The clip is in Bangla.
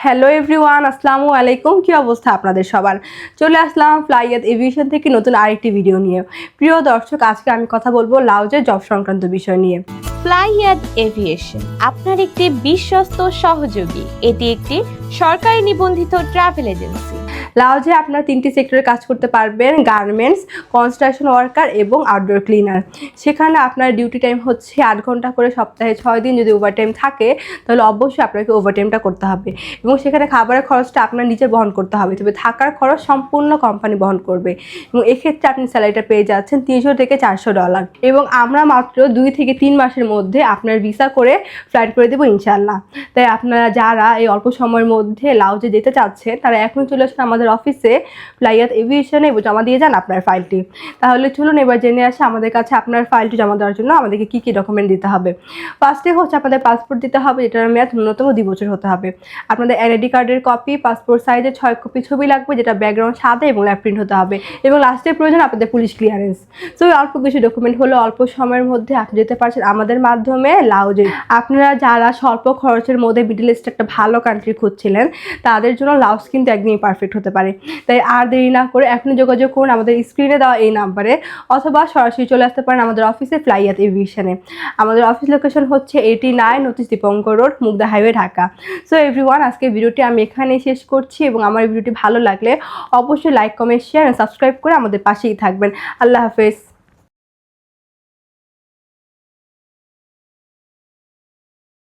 হ্যালো এভরিওয়ান, আসসালামু আলাইকুম। কি অবস্থা আপনাদের সবার? চলে আসলাম ফ্লাইয়াত এভিয়েশন থেকে নতুন আরেকটি ভিডিও নিয়ে। প্রিয় দর্শক, আজকে আমি কথা বলবো লাউজের জব সংক্রান্ত বিষয় নিয়ে। ফ্লাইয়াত এভিয়েশন আপনার একটি বিশ্বস্ত সহযোগী। এটি একটি সরকারি নিবন্ধিত ট্রাভেল এজেন্সি। লাউজে আপনারা 3টি সেক্টরে কাজ করতে পারবেন: গার্মেন্টস, কনস্ট্রাকশন ওয়ার্কার এবং আউটডোর ক্লিনার। সেখানে আপনার ডিউটি টাইম হচ্ছে 8 ঘন্টা করে, সপ্তাহে 6 দিন। যদি ওভারটাইম থাকে তাহলে অবশ্যই আপনাকে ওভারটাইমটা করতে হবে এবং সেখানে খাবারের খরচটা আপনার নিজে বহন করতে হবে, তবে থাকার খরচ সম্পূর্ণ কোম্পানি বহন করবে এবং এক্ষেত্রে আপনি স্যালারিটা পেয়ে যাচ্ছেন $300 থেকে $400 এবং আমরা মাত্র 2 থেকে 3 মাসের মধ্যে আপনার ভিসা করে ফ্লাইট করে দেবো ইনশাল্লাহ। তাই আপনারা যারা এই অল্প সময়ের মধ্যে লাউজে যেতে চাচ্ছেন তারা এখন চলে আসুন আমাদের অফিসে ফ্লাইয়াত এভিয়েশনে এবং জমা দিয়ে যান আপনার ফাইলটি। তাহলে চলুন এবার জেনে আসি আমাদের কাছে আপনার ফাইলটি জমা দেওয়ার জন্য আমাদেরকে কী কী ডকুমেন্ট দিতে হবে। ফার্স্টে হচ্ছে আপনাদের পাসপোর্ট দিতে হবে, যেটার মেয়াদ ন্যূনতম 2 বছর হতে হবে। আপনাদের এনআইডি কার্ডের কপি, পাসপোর্ট সাইজের 6 কপি ছবি লাগবে, যেটা ব্যাকগ্রাউন্ড সাদা এবং ল্যাপ প্রিন্ট হতে হবে এবং লাস্টের প্রয়োজন আপনাদের পুলিশ ক্লিয়ারেন্স। তো অল্প কিছু ডকুমেন্ট হলো অল্প সময়ের মধ্যে আপনি যেতে পারছেন আমাদের মাধ্যমে লাউজে। আপনারা যারা স্বল্প খরচের মধ্যে মিডল ইস্টে একটা ভালো কান্ট্রি খুঁজছিলেন তাদের জন্য লাউজ কিন্তু একদমই পারফেক্ট হতে পারে। তাই আর দেরি না করে এখনই যোগাযোগ করুন আমাদের স্ক্রিনে দেওয়া এই নাম্বারে, অথবা সরাসরি চলে আসতে পারেন আমাদের অফিসে ফ্লাইয়াত এভিয়েশনে। আমাদের অফিস লোকেশন হচ্ছে 89 north east Dipankar road, Mugda highway, Dhaka. So everyone, আজকে ভিডিওটি আমি এখানেই শেষ করছি এবং আমার ভিডিওটি ভালো লাগলে অবশ্যই লাইক, কমেন্ট, শেয়ার এবং সাবস্ক্রাইব করে আমাদের পাশেই থাকবেন। আল্লাহ হাফেজ।